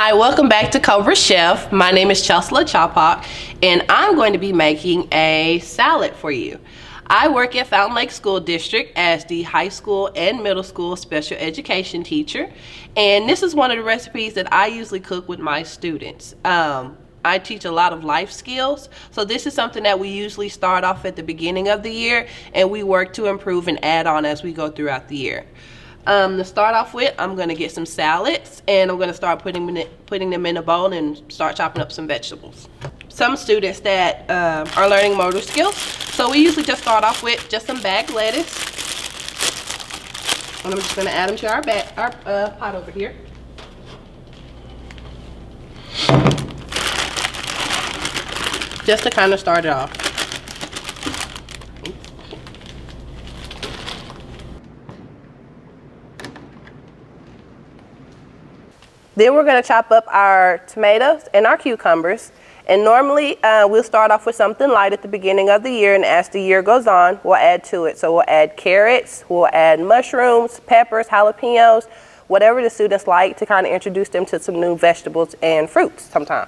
Hi, welcome back to Cobra Chef. My name is Chesela Tchapock, and I'm going to be making a salad for you. I work at Fountain Lake School District as the high school and middle school special education teacher, and this is one of the recipes that I usually cook with my students. I teach a lot of life skills, so this is something that we usually start off at the beginning of the year, and we work to improve and add on as we go throughout the year. To start off with, I'm going to get some salads, and I'm going to start putting them in a bowl and start chopping up some vegetables. Some students that are learning motor skills, so we usually just start off with just some bagged lettuce. And I'm just going to add them to our pot over here. Just to kind of start it off. Then we're going to chop up our tomatoes and our cucumbers. And normally we'll start off with something light at the beginning of the year, and as the year goes on, we'll add to it. So we'll add carrots, we'll add mushrooms, peppers, jalapenos, whatever the students like to kind of introduce them to some new vegetables and fruits sometime.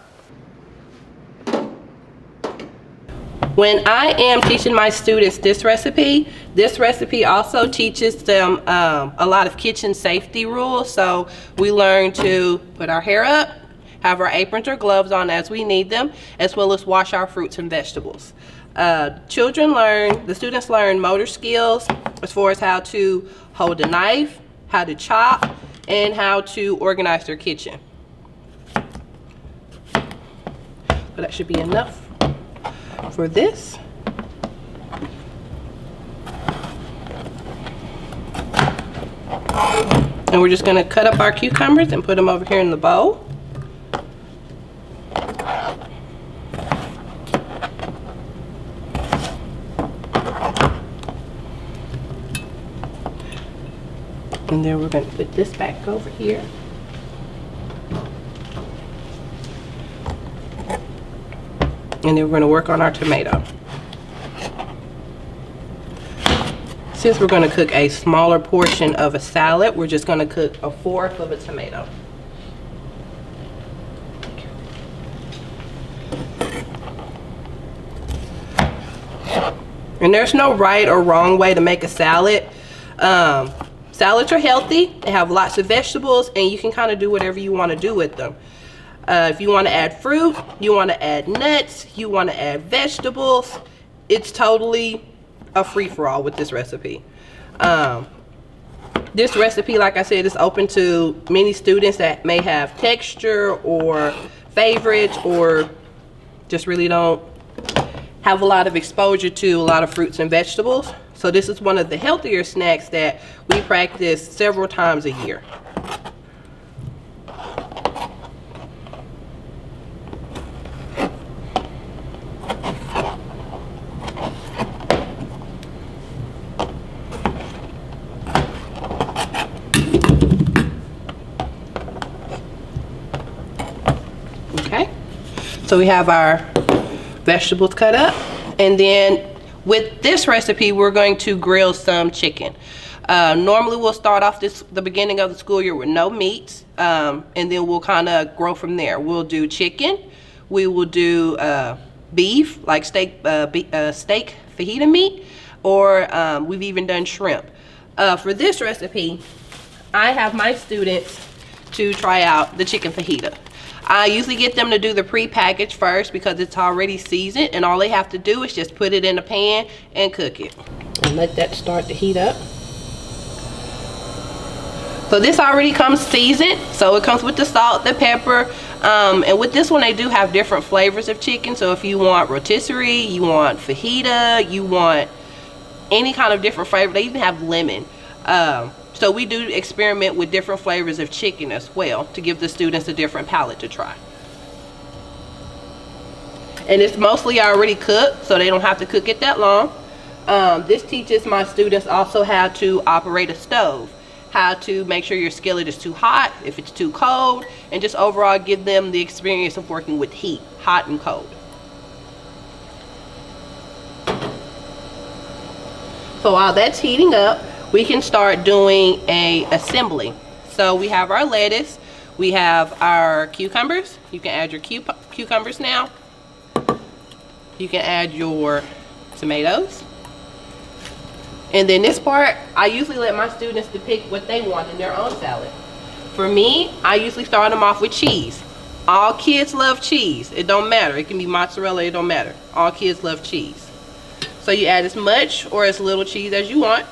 When I am teaching my students this recipe also teaches them a lot of kitchen safety rules. So we learn to put our hair up, have our aprons or gloves on as we need them, as well as wash our fruits and vegetables. The students learn motor skills as far as how to hold a knife, how to chop, and how to organize their kitchen. So that should be enough for this. And we're just going to cut up our cucumbers and put them over here in the bowl. And then we're going to put this back over here. And then we're going to work on our tomato. Since we're going to cook a smaller portion of a salad, we're just going to cook 1/4 of a tomato. And there's no right or wrong way to make a salad. Salads are healthy, they have lots of vegetables, and you can kind of do whatever you want to do with them. If you want to add fruit, you want to add nuts, you want to add vegetables, it's totally a free-for-all with this recipe. This recipe, like I said, is open to many students that may have texture or favorites or just really don't have a lot of exposure to a lot of fruits and vegetables. So this is one of the healthier snacks that we practice several times a year. Okay, so we have our vegetables cut up, and then with this recipe we're going to grill some chicken. Normally we'll start off the beginning of the school year with no meats, and then we'll kind of grow from there. We'll do chicken, we will do beef, like steak fajita meat, or we've even done shrimp. For this recipe, I have my students to try out the chicken fajita. I usually get them to do the pre-package first because it's already seasoned, and all they have to do is just put it in a pan and cook it. And let that start to heat up. So this already comes seasoned, so it comes with the salt, the pepper, and with this one they do have different flavors of chicken. So if you want rotisserie, you want fajita, you want any kind of different flavor, they even have lemon. So we do experiment with different flavors of chicken as well to give the students a different palate to try. And it's mostly already cooked, so they don't have to cook it that long. This teaches my students also how to operate a stove, how to make sure your skillet is too hot, if it's too cold, and just overall give them the experience of working with heat, hot and cold. So while that's heating up, we can start doing a assembly. So we have our lettuce, We have our cucumbers. You can add your cucumbers now. You can add your tomatoes. And then this part, I usually let my students depict what they want in their own salad. For me, I usually start them off with cheese. All kids love cheese. It don't matter. It can be mozzarella, it don't matter. All kids love cheese. So you add as much or as little cheese as you want.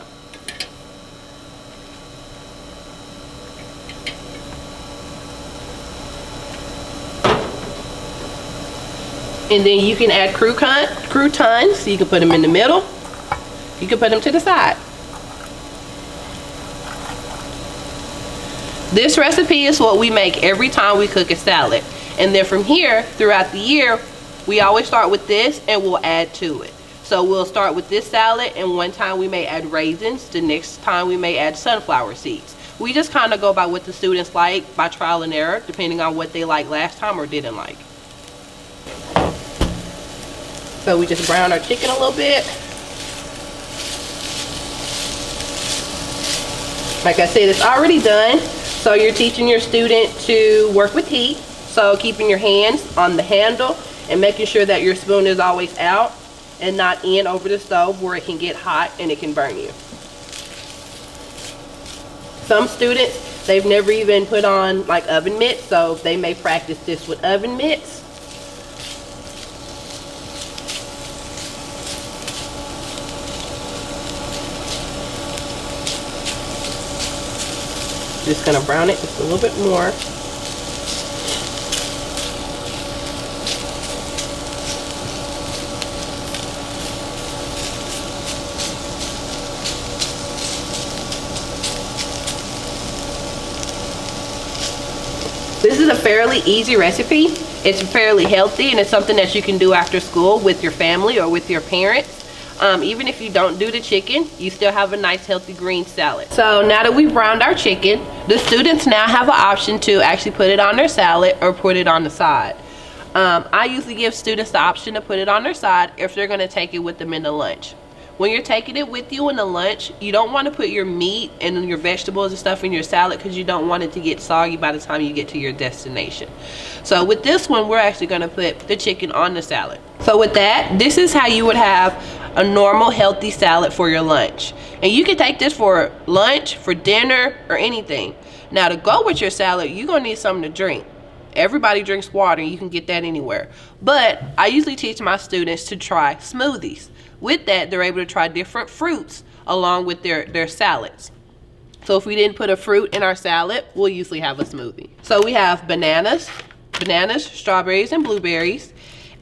And then you can add croutons. So you can put them in the middle. You can put them to the side. This recipe is what we make every time we cook a salad. And then from here, throughout the year, we always start with this and we'll add to it. So we'll start with this salad, and one time we may add raisins. The next time we may add sunflower seeds. We just kind of go by what the students like, by trial and error, depending on what they liked last time or didn't like. So we just brown our chicken a little bit. Like I said, it's already done. So you're teaching your student to work with heat. So keeping your hands on the handle and making sure that your spoon is always out and not in over the stove where it can get hot and it can burn you. Some students, they've never even put on like oven mitts, so they may practice this with oven mitts. Just gonna brown it just a little bit more. This is a fairly easy recipe. It's fairly healthy, and it's something that you can do after school with your family or with your parents. Even if you don't do the chicken, you still have a nice healthy green salad. So now that we've browned our chicken, the students now have an option to actually put it on their salad or put it on the side. I usually give students the option to put it on their side if they're going to take it with them in the lunch. When you're taking it with you in the lunch, you don't want to put your meat and your vegetables and stuff in your salad because you don't want it to get soggy by the time you get to your destination. So with this one, we're actually going to put the chicken on the salad. So with that, this is how you would have a normal healthy salad for your lunch. And you can take this for lunch, for dinner, or anything. Now to go with your salad, you're going to need something to drink. Everybody drinks water, and you can get that anywhere. But I usually teach my students to try smoothies. With that, they're able to try different fruits along with their salads. So if we didn't put a fruit in our salad, we'll usually have a smoothie. So we have bananas, strawberries, and blueberries.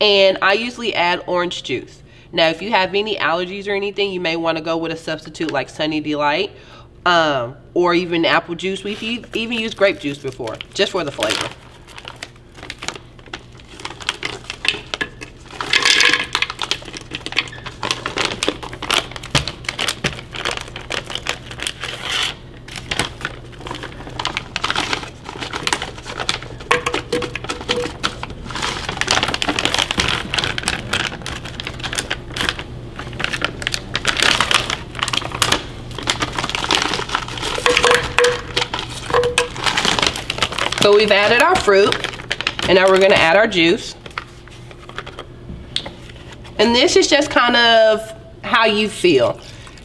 And I usually add orange juice. Now, if you have any allergies or anything, you may want to go with a substitute like Sunny Delight, or even apple juice. We've even used grape juice before, just for the flavor. So we've added our fruit, and now we're going to add our juice. And this is just kind of how you feel.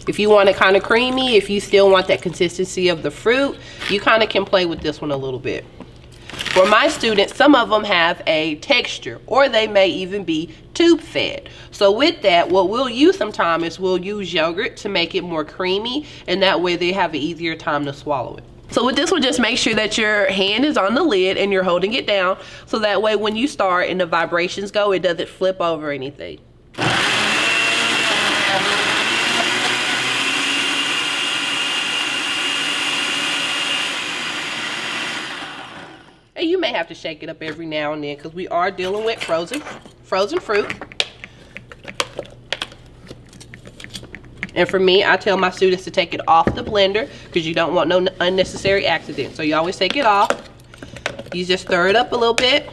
If you want it kind of creamy, if you still want that consistency of the fruit, you kind of can play with this one a little bit. For my students, some of them have a texture, or they may even be tube fed. So with that, what we'll use sometimes is we'll use yogurt to make it more creamy, and that way they have an easier time to swallow it. So with this one, just make sure that your hand is on the lid and you're holding it down, so that way when you start and the vibrations go, it doesn't flip over or anything. And you may have to shake it up every now and then because we are dealing with frozen fruit. And for me, I tell my students to take it off the blender because you don't want no unnecessary accidents. So you always take it off. You just stir it up a little bit.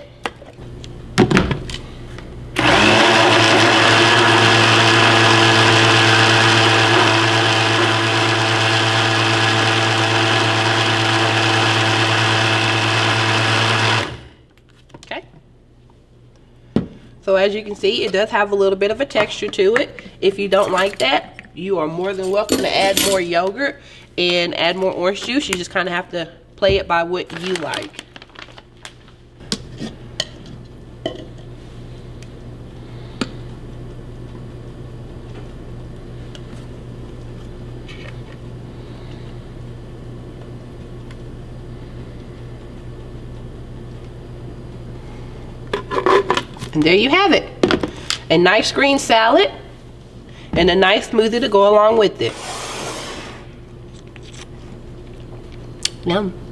So as you can see, it does have a little bit of a texture to it. If you don't like that, you are more than welcome to add more yogurt and add more orange juice. You just kind of have to play it by what you like. And there you have it. A nice green salad and a nice smoothie to go along with it. Yum.